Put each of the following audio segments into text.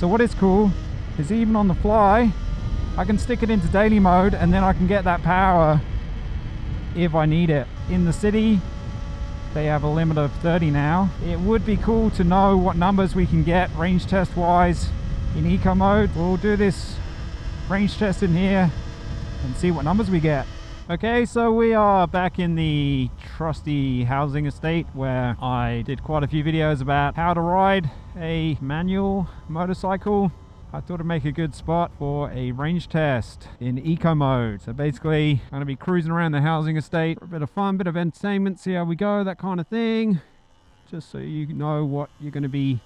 So what is cool is even on the fly, I can stick it into daily mode and then I can get that power if I need it. In the city, they have a limit of 30 now. It would be cool to know what numbers we can get range test wise in eco mode. We'll do this range test in here and see what numbers we get. Okay, so we are back in the trusty housing estate where I did quite a few videos about how to ride a manual motorcycle. I thought it'd make a good spot for a range test in eco mode. So basically, I'm gonna be cruising around the housing estate for a bit of fun, bit of entertainment, see how we go, that kind of thing. Just so you know what you're gonna be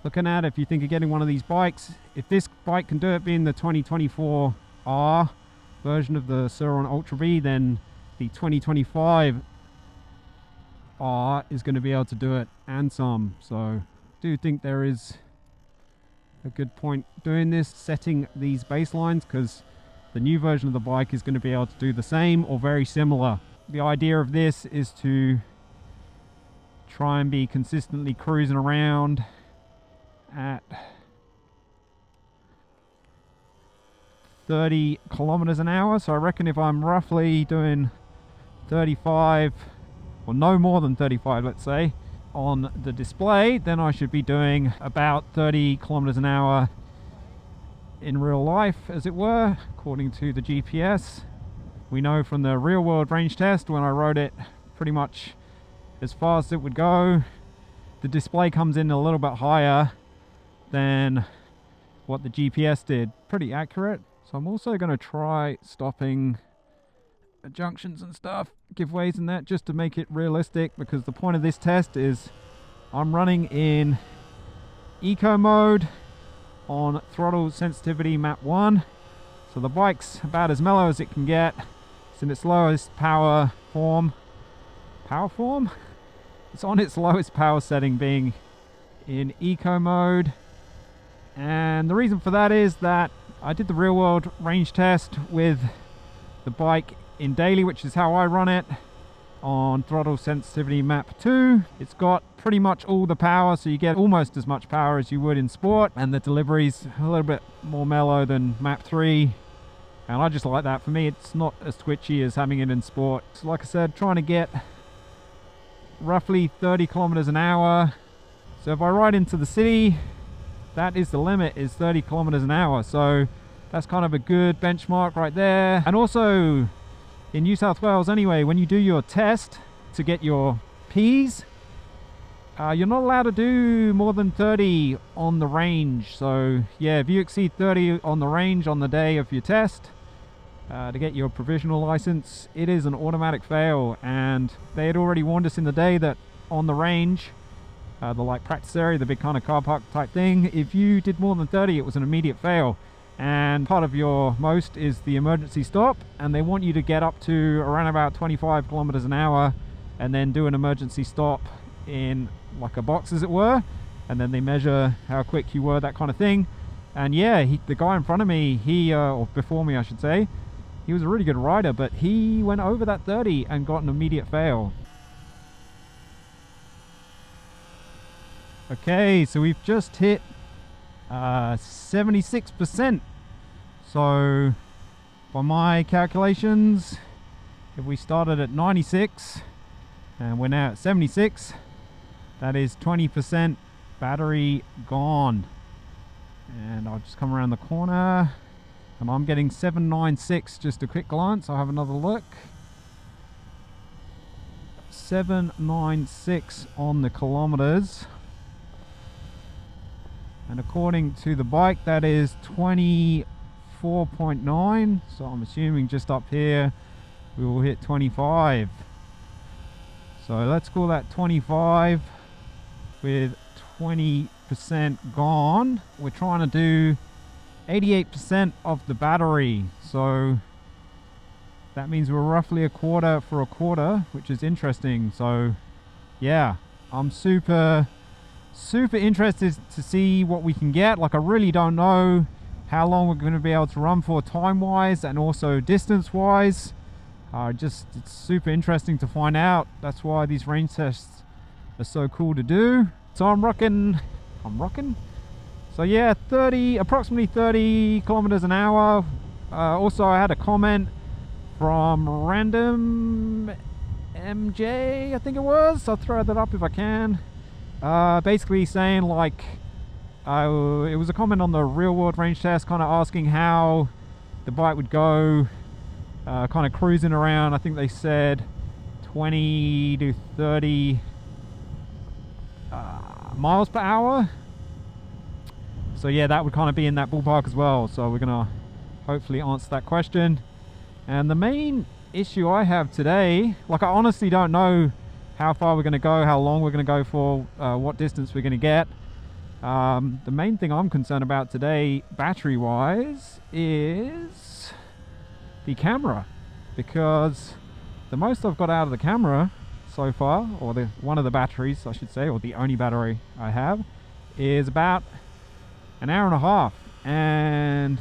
looking at if you think of getting one of these bikes. If this bike can do it, being the 2024 R version of the Surron Ultra Bee, then the 2025 R is going to be able to do it and some. So I do think there is a good point doing this, setting these baselines, because the new version of the bike is going to be able to do the same or very similar. The idea of this is to try and be consistently cruising around at 30 kilometers an hour. So I reckon if I'm roughly doing 35, or no more than 35, let's say, on the display, then I should be doing about 30 kilometers an hour in real life, as it were, according to the GPS. We know from the real world range test, when I rode it pretty much as far as it would go, the display comes in a little bit higher than what the GPS did. Pretty accurate. So I'm also going to try stopping at junctions and stuff, giveaways and that, just to make it realistic, because the point of this test is I'm running in eco mode on throttle sensitivity map 1. So the bike's about as mellow as it can get. It's in its lowest power form. Power form? It's on its lowest power setting, being in eco mode. And the reason for that is that I did the real world range test with the bike in daily, which is how I run it, on throttle sensitivity map 2. It's got pretty much all the power, so you get almost as much power as you would in sport, and the delivery's a little bit more mellow than map 3, and I just like that. For me, it's not as twitchy as having it in sport. So like I said, trying to get roughly 30 kilometers an hour. So if I ride into the city, that is the limit, is 30 kilometers an hour. So that's kind of a good benchmark right there. And also in New South Wales anyway, when you do your test to get your Ps, you're not allowed to do more than 30 on the range. So yeah, if you exceed 30 on the range on the day of your test, to get your provisional license, it is an automatic fail. And they had already warned us in the day that on the range, the like practice area, the big kind of car park type thing, if you did more than 30, it was an immediate fail. And part of your most is the emergency stop, and they want you to get up to around about 25 kilometers an hour and then do an emergency stop in like a box, as it were, and then they measure how quick you were, that kind of thing. And yeah, the guy in front of me, or before me I should say, he was a really good rider, but he went over that 30 and got an immediate fail. Okay, so we've just hit 76%. So by my calculations, if we started at 96 and we're now at 76, that is 20% battery gone. And I'll just come around the corner and I'm getting 796. Just a quick glance, I'll have another look. 796 on the kilometers. And according to the bike, that is 24.9. So I'm assuming just up here we will hit 25. So let's call that 25 with 20% gone. We're trying to do 88% of the battery. So that means we're roughly a quarter for a quarter, which is interesting. So yeah, I'm super interested to see what we can get. Like, I really don't know how long we're going to be able to run for time wise and also distance wise. It's super interesting to find out. That's why these range tests are so cool to do. So I'm rocking So yeah, approximately 30 kilometers an hour. Also, I had a comment from Random MJ, I think it was. I'll throw that up if I can. Basically saying like, it was a comment on the real world range test, kind of asking how the bike would go, kind of cruising around. I think they said 20 to 30 miles per hour. So yeah, that would kind of be in that ballpark as well. So we're gonna hopefully answer that question. And the main issue I have today, like I honestly don't know how far we're gonna go, how long we're gonna go for, what distance we're gonna get. The main thing I'm concerned about today, battery wise, is the camera, because the most I've got out of the camera so far, or one of the batteries I should say, or the only battery I have, is about an hour and a half. And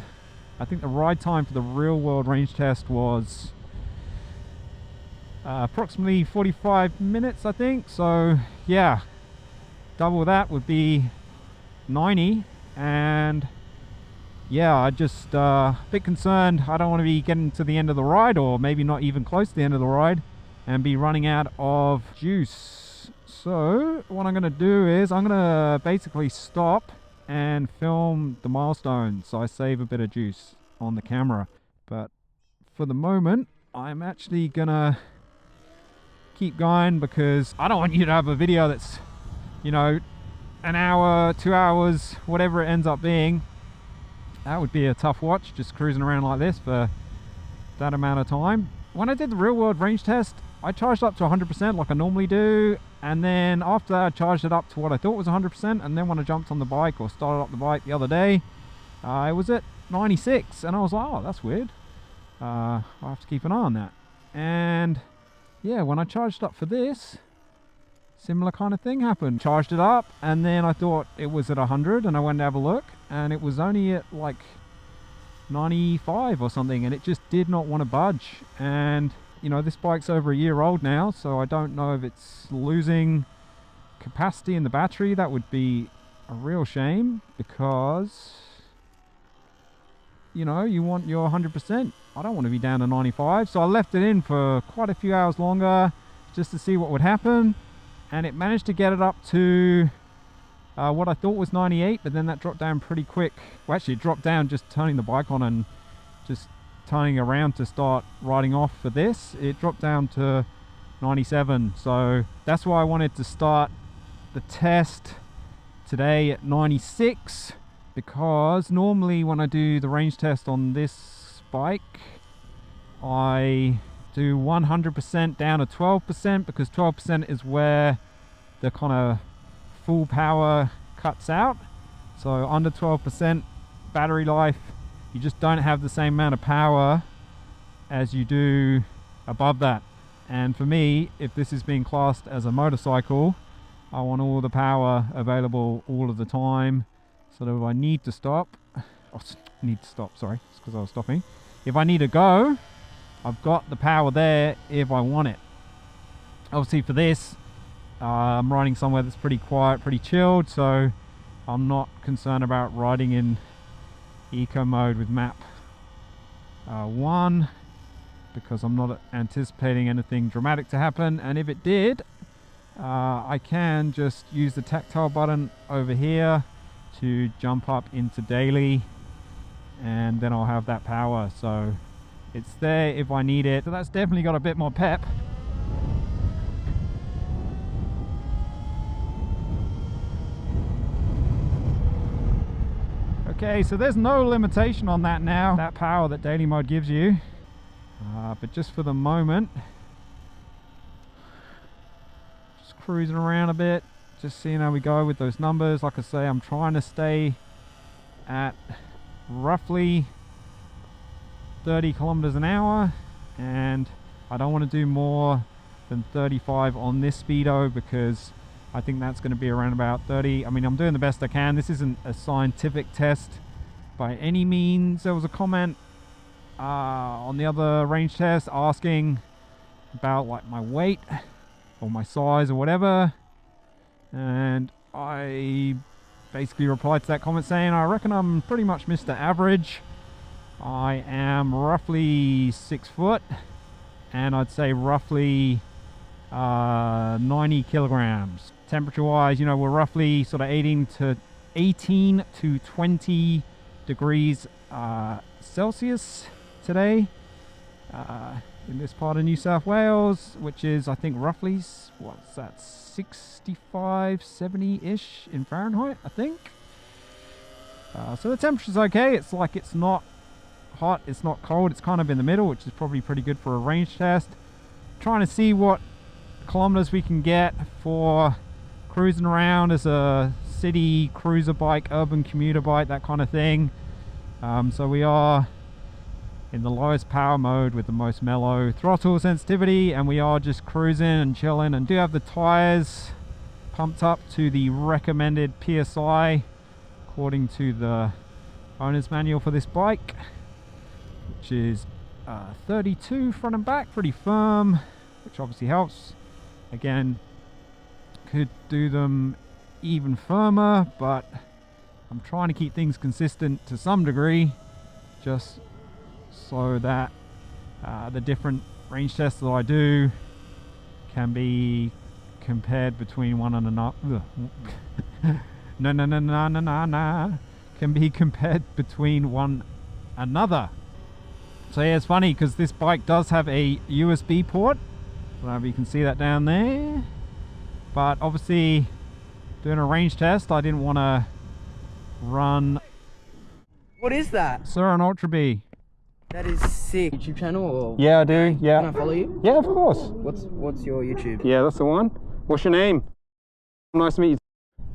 I think the ride time for the real world range test was approximately 45 minutes, I think. So yeah, double that would be 90. And yeah, I just a bit concerned. I don't want to be getting to the end of the ride, or maybe not even close to the end of the ride, and be running out of juice. So what I'm going to do is I'm going to basically stop and film the milestones, so I save a bit of juice on the camera. But for the moment, I'm actually gonna keep going, because I don't want you to have a video that's, you know, an hour, 2 hours, whatever it ends up being. That would be a tough watch, just cruising around like this for that amount of time. When I did the real world range test, I charged up to 100% like I normally do, and then after that I charged it up to what I thought was 100%, and then when I jumped on the bike, or started up the bike the other day, it was at 96, and I was like, oh, that's weird. I'll have to keep an eye on that. And yeah, when I charged up for this, similar kind of thing happened. Charged it up, and then I thought it was at 100, and I went to have a look, and it was only at like 95 or something, and it just did not want to budge. And you know, this bike's over a year old now, so I don't know if it's losing capacity in the battery. That would be a real shame, because you know, you want your 100%. I don't want to be down to 95, so I left it in for quite a few hours longer just to see what would happen, and it managed to get it up to what I thought was 98, but then that dropped down pretty quick. Well, actually it dropped down just turning the bike on and just turning around to start riding off for this. It dropped down to 97, so that's why I wanted to start the test today at 96, because normally when I do the range test on this bike, I do 100% down to 12%, because 12% is where the kind of full power cuts out. So under 12% battery life, you just don't have the same amount of power as you do above that. And for me, if this is being classed as a motorcycle, I want all the power available all of the time, so that if I need to stop, sorry, it's because I was stopping. If I need to go, I've got the power there if I want it. Obviously for this, I'm riding somewhere that's pretty quiet, pretty chilled, so I'm not concerned about riding in eco mode with map 1, because I'm not anticipating anything dramatic to happen. And if it did, I can just use the tactile button over here to jump up into daily, and then I'll have that power, so it's there if I need it. So that's definitely got a bit more pep. Okay, so there's no limitation on that now, that power that daily mode gives you, but just for the moment, just cruising around a bit, just seeing how we go with those numbers. Like I say, I'm trying to stay at roughly 30 kilometers an hour, and I don't want to do more than 35 on this speedo, because I think that's going to be around about 30. I mean, I'm doing the best I can. This isn't a scientific test by any means. There was a comment on the other range test asking about like my weight or my size or whatever, and I basically replied to that comment saying, I reckon I'm pretty much Mr. Average. I am roughly 6 foot, and I'd say roughly 90 kilograms. Temperature wise, you know, we're roughly sort of 18 to 20 degrees Celsius today in this part of New South Wales, which is, I think, roughly, what's that, 65, 70-ish in Fahrenheit, I think. So the temperature's okay. It's like, it's not hot, it's not cold, it's kind of in the middle, which is probably pretty good for a range test. Trying to see what kilometers we can get for cruising around as a city cruiser bike, urban commuter bike, that kind of thing. So we are in the lowest power mode with the most mellow throttle sensitivity, and we are just cruising and chilling, and do have the tires pumped up to the recommended PSI according to the owner's manual for this bike, which is 32 front and back, pretty firm, which obviously helps. Again, could do them even firmer, but I'm trying to keep things consistent to some degree, just so that the different range tests that I do can be compared between one and another. Can be compared between one another. So yeah, it's funny because this bike does have a USB port. I don't know if you can see that down there, but obviously doing a range test, I didn't want to run. What is that? Surron Ultra Bee. That is sick. YouTube channel or? Yeah, I do. Yeah. Can I follow you? Yeah, of course. What's your YouTube? Yeah, that's the one. What's your name? Nice to meet you.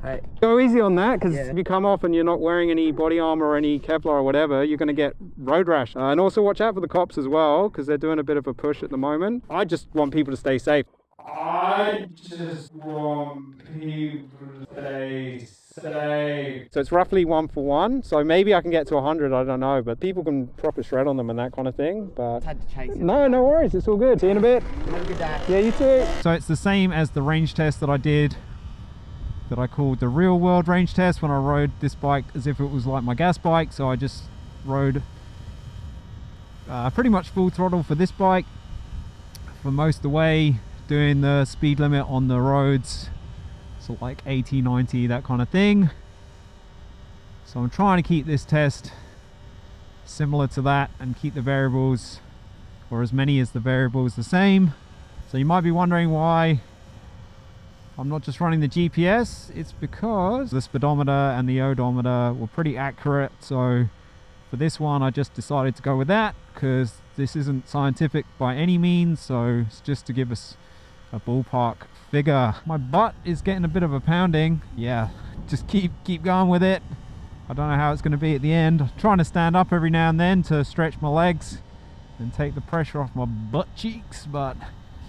Hey. Go easy on that, because Yeah. if you come off and you're not wearing any body armor or any Kevlar or whatever, you're going to get road rash. And also watch out for the cops as well, because they're doing a bit of a push at the moment. I just want people to stay safe. I just want people to stay safe. So it's roughly 1 for 1. So maybe I can get to 100, I don't know. But people can proper shred on them and that kind of thing. But Had to chase it. no worries. It's all good. See you in a bit. Have a good day. Yeah, you too. So it's the same as the range test that I did, that I called the real world range test, when I rode this bike as if it was like my gas bike. So I just rode pretty much full throttle for this bike for most of the way, doing the speed limit on the roads, so like 80, 90, that kind of thing. So I'm trying to keep this test similar to that and keep the variables, or as many as the variables, the same. So you might be wondering why I'm not just running the GPS. It's because the speedometer and the odometer were pretty accurate. So for this one, I just decided to go with that, because this isn't scientific by any means. So it's just to give us a ballpark figure. My butt is getting a bit of a pounding. Yeah, just keep going with it. I don't know how it's going to be at the end. I'm trying to stand up every now and then to stretch my legs and take the pressure off my butt cheeks, but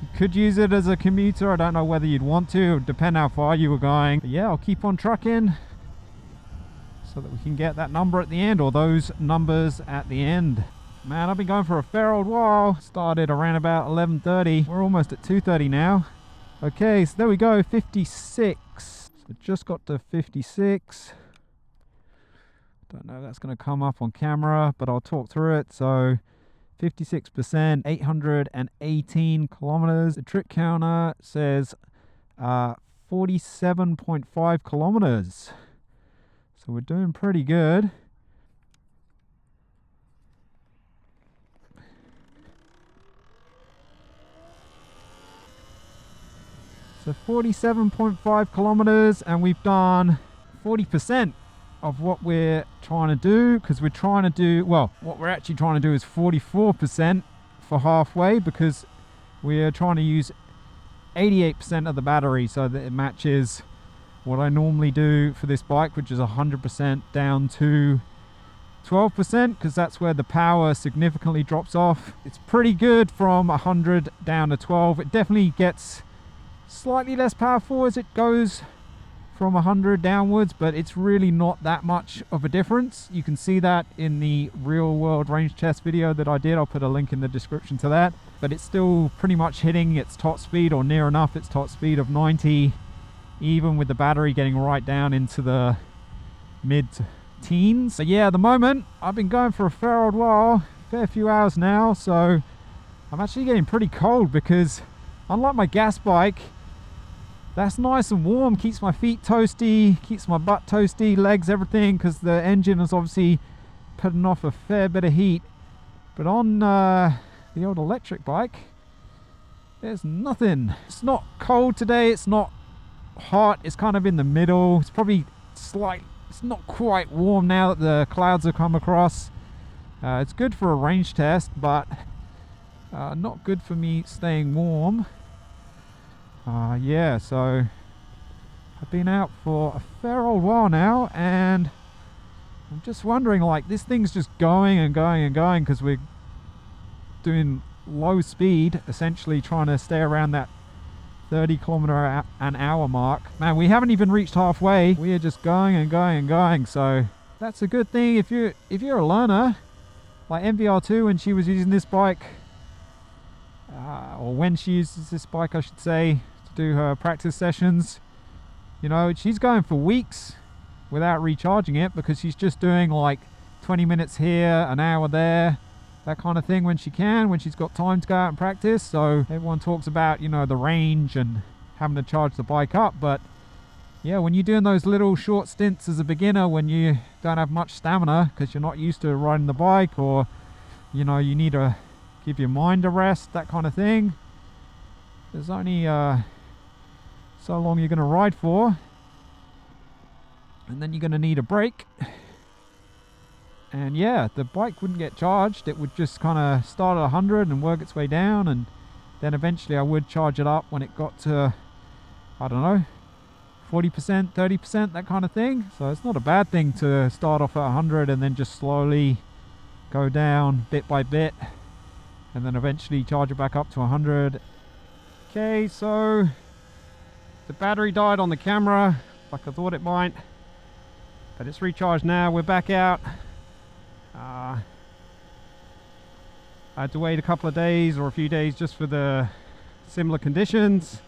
you could use it as a commuter. I don't know whether you'd want to. It would depend how far you were going. But yeah, I'll keep on trucking so that we can get that number at the end, or those numbers at the end. Man, I've been going for a fair old while. Started around about 11:30. We're almost at 2:30 now. Okay, so there we go, 56. So just got to 56. Don't know if that's going to come up on camera, but I'll talk through it. So 56%, 818 kilometers. The trip counter says 47.5 kilometers. So we're doing pretty good. So 47.5 kilometers, and we've done 40% of what we're trying to do, because we're trying to do, well, what we're actually trying to do is 44% for halfway, because we're trying to use 88% of the battery so that it matches what I normally do for this bike, which is 100% down to 12%, because that's where the power significantly drops off. It's pretty good from 100 down to 12. It definitely gets slightly less powerful as it goes from 100 downwards, but it's really not that much of a difference. You can see that in the real world range test video that I did. I'll put a link in the description to that, but it's still pretty much hitting its top speed, or near enough its top speed of 90, even with the battery getting right down into the mid-teens. But yeah, at the moment, I've been going for a fair old while, fair few hours now, so I'm actually getting pretty cold because unlike my gas bike, that's nice and warm, keeps my feet toasty, keeps my butt toasty, legs, everything, because the engine is obviously putting off a fair bit of heat. But on the old electric bike, there's nothing. It's not cold today, it's not hot, it's kind of in the middle. It's probably it's not quite warm now that the clouds have come across. It's good for a range test, but not good for me staying warm. Yeah, so I've been out for a fair old while now, and I'm just wondering, like, this thing's just going and going and going because we're doing low speed, essentially trying to stay around that 30 kilometer an hour mark. Man, we haven't even reached halfway. We are just going and going and going, so that's a good thing if you're a learner, like MVR2 when she was using this bike, or when she uses this bike I should say, to do her practice sessions. You know, she's going for weeks without recharging it because she's just doing like 20 minutes here, an hour there, that kind of thing when she's got time to go out and practice. So everyone talks about, you know, the range and having to charge the bike up, but yeah, when you're doing those little short stints as a beginner, when you don't have much stamina because you're not used to riding the bike, or you know, you need to give your mind a rest, that kind of thing, there's only so long you're going to ride for, and then you're going to need a break. And yeah, the bike wouldn't get charged. It would just kind of start at 100 and work its way down, and then eventually I would charge it up when it got to, I don't know, 40%, 30%, that kind of thing. So it's not a bad thing to start off at 100 and then just slowly go down bit by bit, and then eventually charge it back up to 100. Okay, so the battery died on the camera like I thought it might, but it's recharged now. We're back out. I had to wait a couple of days or a few days just for the similar conditions.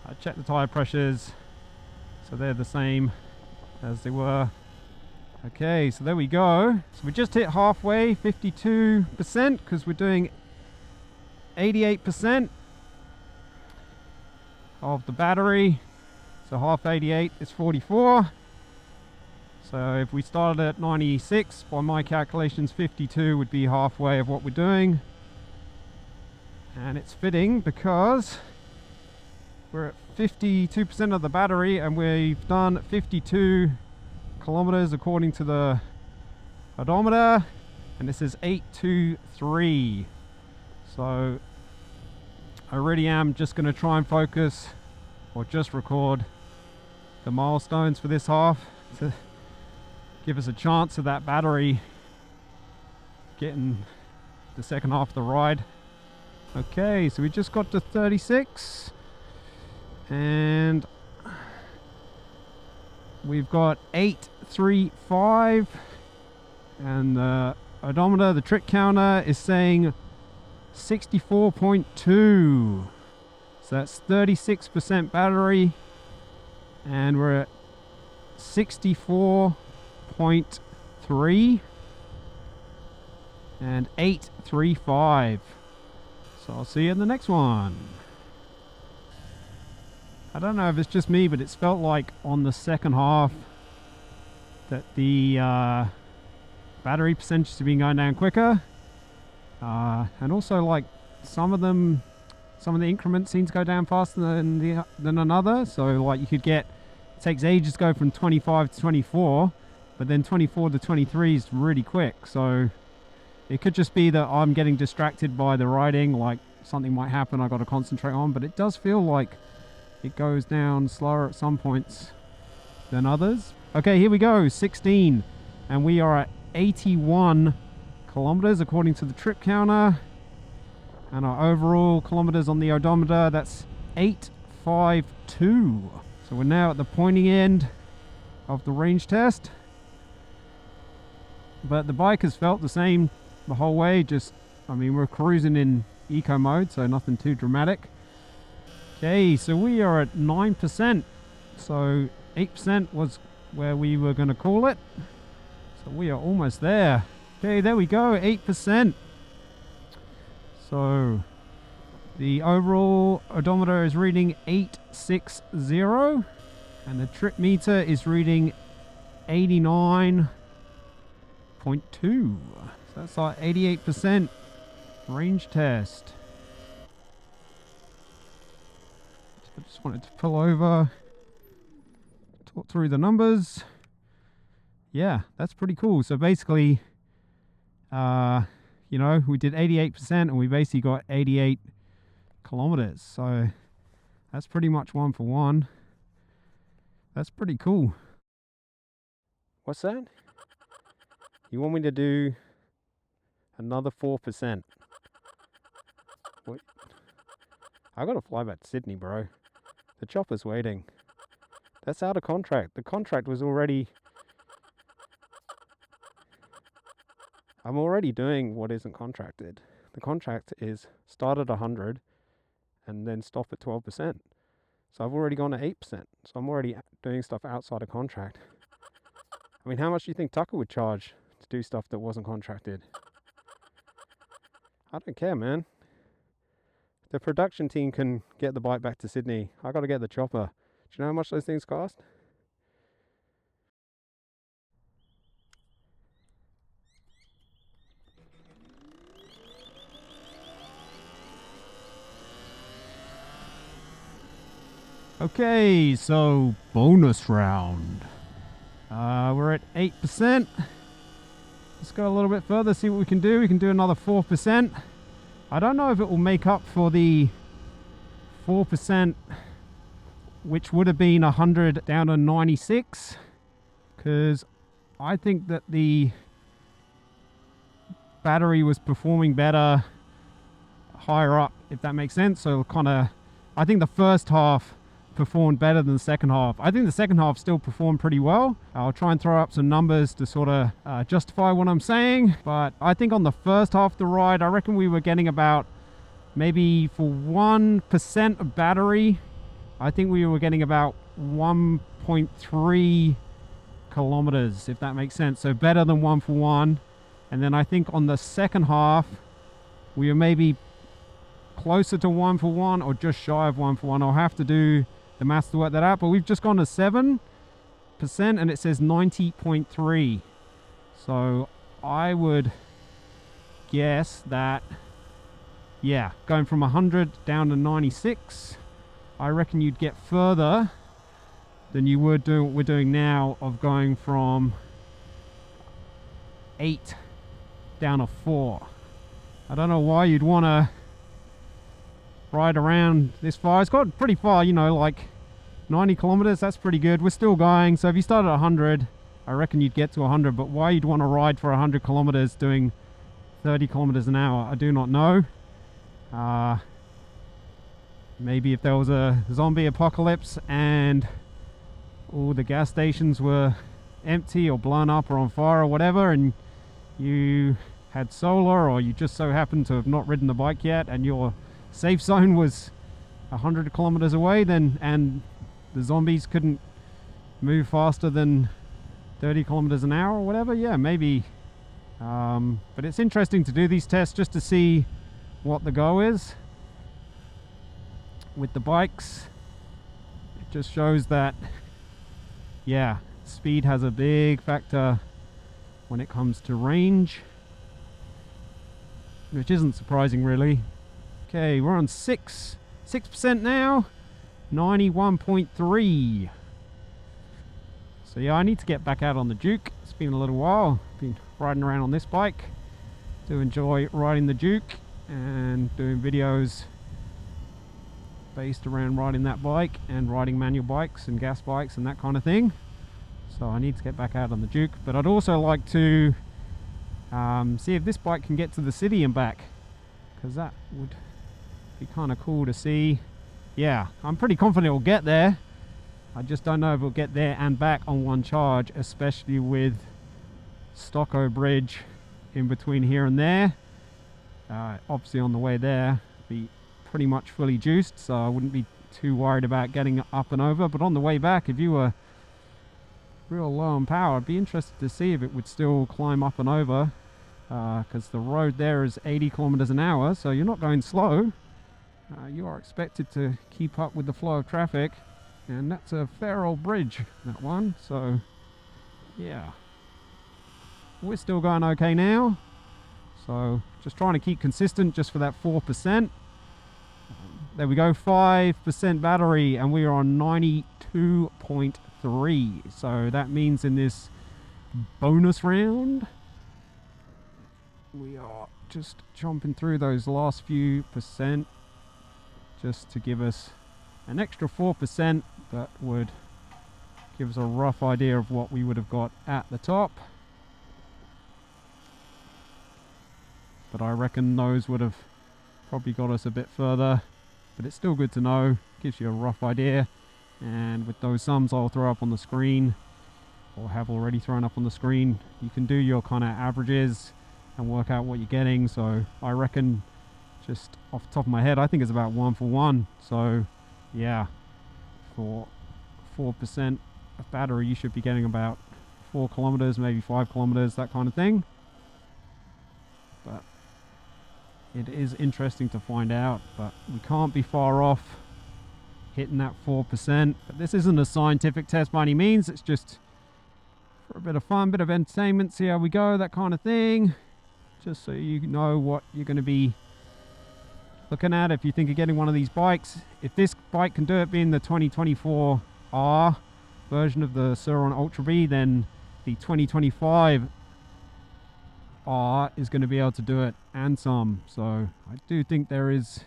I checked the tire pressures, so they're the same as they were. Okay, so there we go. So we just hit halfway, 52%, because we're doing 88% of the battery. So half 88 is 44. So if we started at 96, by my calculations 52 would be halfway of what we're doing. And it's fitting because we're at 52% of the battery and we've done 52 kilometers according to the odometer, and this is 823. So I really am just going to try and focus, or just record the milestones for this half to give us a chance of that battery getting the second half of the ride. Okay, so we just got to 36 and we've got 835, and the odometer, the trick counter, is saying 64.2. So that's 36% battery, and we're at 64.3 and 835. So I'll see you in the next one. I don't know if it's just me, but it's felt like on the second half that the battery percentage has been going down quicker, and also like some of the increments seem to go down faster than another. So like you could get, it takes ages to go from 25 to 24, but then 24 to 23 is really quick. So it could just be that I'm getting distracted by the riding, like something might happen I got to concentrate on, but it does feel like it goes down slower at some points than others. Okay, here we go, 16, and we are at 81 kilometers according to the trip counter, and our overall kilometers on the odometer, that's 852. So we're now at the pointing end of the range test, but the bike has felt the same the whole way. Just, I mean, we're cruising in eco mode, so nothing too dramatic. Okay, so we are at 9%. So 8% was where we were going to call it. So we are almost there. Okay, there we go, 8%. So the overall odometer is reading 860, and the trip meter is reading 89.2. So that's our 88% range test. I just wanted to pull over, talk through the numbers. Yeah, that's pretty cool. So basically, you know, we did 88% and we basically got 88 kilometers. So that's pretty much 1 for 1. That's pretty cool. What's that? You want me to do another 4%? What? I gotta fly back to Sydney, bro. The chopper's waiting. That's out of contract. The contract was already... I'm already doing what isn't contracted. The contract is start at 100 and then stop at 12%. So I've already gone to 8%. So I'm already doing stuff outside of contract. I mean, how much do you think Tucker would charge to do stuff that wasn't contracted? I don't care, man. The production team can get the bike back to Sydney. I got to get the chopper. Do you know how much those things cost? Okay, so bonus round. We're at 8%. Let's go a little bit further, see what we can do. We can do another 4%. I don't know if it will make up for the 4%, which would have been 100 down to 96, because I think that the battery was performing better higher up, if that makes sense. So kind of, I think the first half performed better than the second half. I think the second half still performed pretty well. I'll try and throw up some numbers to sort of justify what I'm saying, but I think on the first half of the ride, I reckon we were getting about, maybe for 1% of battery, I think we were getting about 1.3 kilometers, if that makes sense. So better than 1 for 1. And then I think on the second half, we were maybe closer to 1 for 1 or just shy of 1 for 1. I'll have to do the maths to work that out, but we've just gone to 7% and it says 90.3. So I would guess that, yeah, going from 100 down to 96, I reckon you'd get further than you would do what we're doing now, of going from 8 down to 4. I don't know why you'd want to ride around this far. It's got pretty far, you know, like 90 kilometers. That's pretty good. We're still going. So if you started at 100, I reckon you'd get to 100. But why you'd want to ride for 100 kilometers doing 30 kilometers an hour, I do not know. Maybe if there was a zombie apocalypse and all the gas stations were empty or blown up or on fire or whatever, and you had solar, or you just so happened to have not ridden the bike yet and your safe zone was 100 kilometers away, then, and the zombies couldn't move faster than 30 kilometers an hour or whatever, yeah, maybe. But it's interesting to do these tests just to see what the go is with the bikes. It just shows that, yeah, speed has a big factor when it comes to range, which isn't surprising really. Okay, we're on 6% now, 91.3. So yeah, I need to get back out on the Duke. It's been a little while. Been riding around on this bike. Do enjoy riding the Duke and doing videos based around riding that bike and riding manual bikes and gas bikes and that kind of thing. So I need to get back out on the Duke, but I'd also like to see if this bike can get to the city and back, because that would be kind of cool to see. Yeah, I'm pretty confident it'll get there. I just don't know if it'll get there and back on one charge, especially with Stocko Bridge in between here and there. Obviously on the way there, be pretty much fully juiced, so I wouldn't be too worried about getting up and over. But on the way back, if you were real low on power. I'd be interested to see if it would still climb up and over, because the road there is 80 kilometers an hour, so you're not going slow. You are expected to keep up with the flow of traffic, and that's a fair old bridge, that one. So yeah, we're still going okay now, so just trying to keep consistent just for that 4%. There we go, 5% battery, and we are on 92.3. so that means in this bonus round we are just chomping through those last few percent just to give us an extra 4%. That would give us a rough idea of what we would have got at the top, but I reckon those would have probably got us a bit further, but it's still good to know, gives you a rough idea. And with those sums I'll throw up on the screen, or have already thrown up on the screen, you can do your kind of averages and work out what you're getting. So I reckon, just off the top of my head, I think it's about 1 for 1. So yeah, for 4% of battery you should be getting about 4 kilometers, maybe 5 kilometers, that kind of thing. But it is interesting to find out, but we can't be far off hitting that 4%. But this isn't a scientific test by any means, it's just for a bit of fun, bit of entertainment, see how we go, that kind of thing, just so you know what you're going to be looking at if you think of getting one of these bikes. If this bike can do it, being the 2024 R version of the Surron Ultra Bee, then the 2025 R is going to be able to do it and some. So I do think there is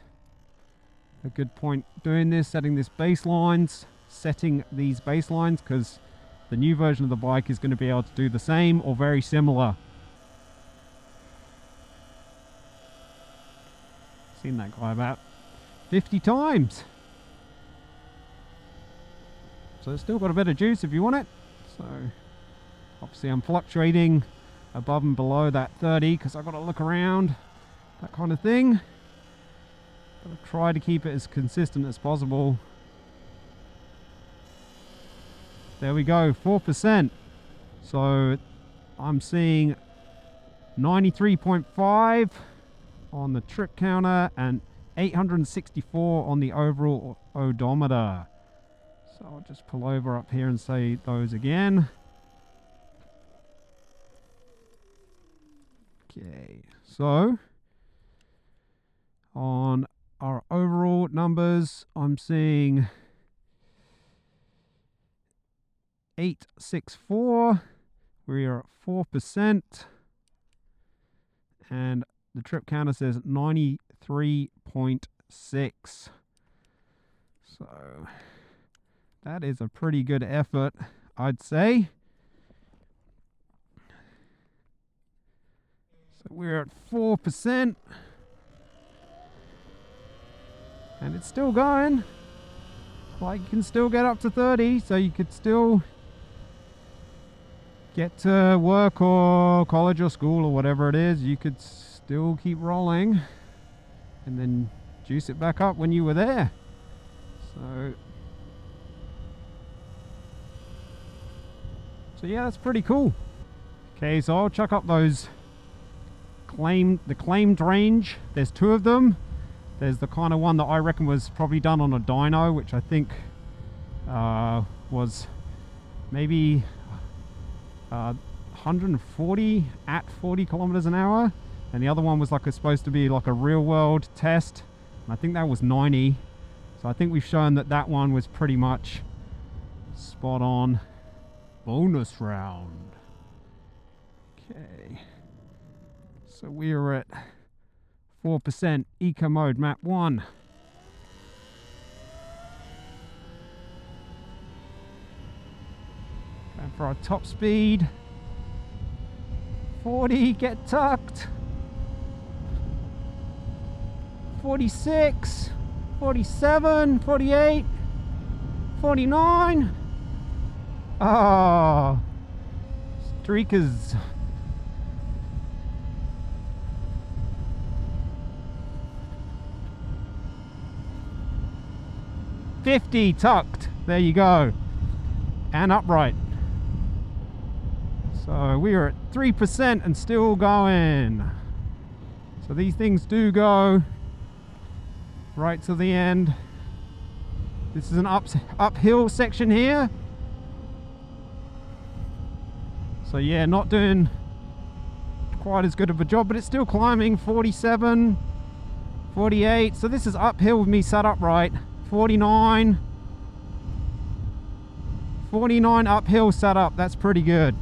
a good point doing this, setting these baselines, because the new version of the bike is going to be able to do the same or very similar. Seen that guy about 50 times. So it's still got a bit of juice if you want it. So obviously I'm fluctuating above and below that 30 because I've got to look around, that kind of thing. But I'll try to keep it as consistent as possible. There we go, 4%. So I'm seeing 93.5 on the trip counter and 864 on the overall odometer. So I'll just pull over up here and say those again. Okay, so on our overall numbers, I'm seeing 864. We are at 4%, and the trip counter says 93.6. So that is a pretty good effort, I'd say. So we're at 4%, and it's still going. Like, you can still get up to 30, so you could still get to work or college or school or whatever it is. You could still keep rolling and then juice it back up when you were there. So yeah, that's pretty cool. Okay, so I'll chuck up those claimed range. There's 2 of them. There's the kind of one that I reckon was probably done on a dyno, which I think was maybe 140 at 40 kilometers an hour, and the other one was supposed to be like a real world test, and I think that was 90. So I think we've shown that that one was pretty much spot on. Bonus round. Okay, so we are at 4%, eco mode, map 1. Going for our top speed. 40, get tucked. 46, 47, 48, 49. Oh, streakers. 50 tucked. There you go. And upright. So we are at 3% and still going. So these things do go right to the end. This is an uphill section here. So yeah, not doing quite as good of a job, but it's still climbing. 47, 48. So this is uphill with me sat upright. 49. 49 uphill sat up. That's pretty good.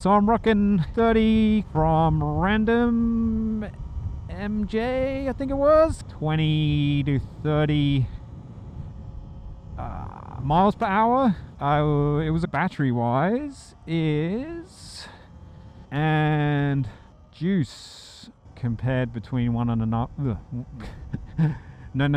So I'm rocking 30 from random MJ, I think it was. 20 to 30 miles per hour. It was battery wise is, and juice compared between one and another. No.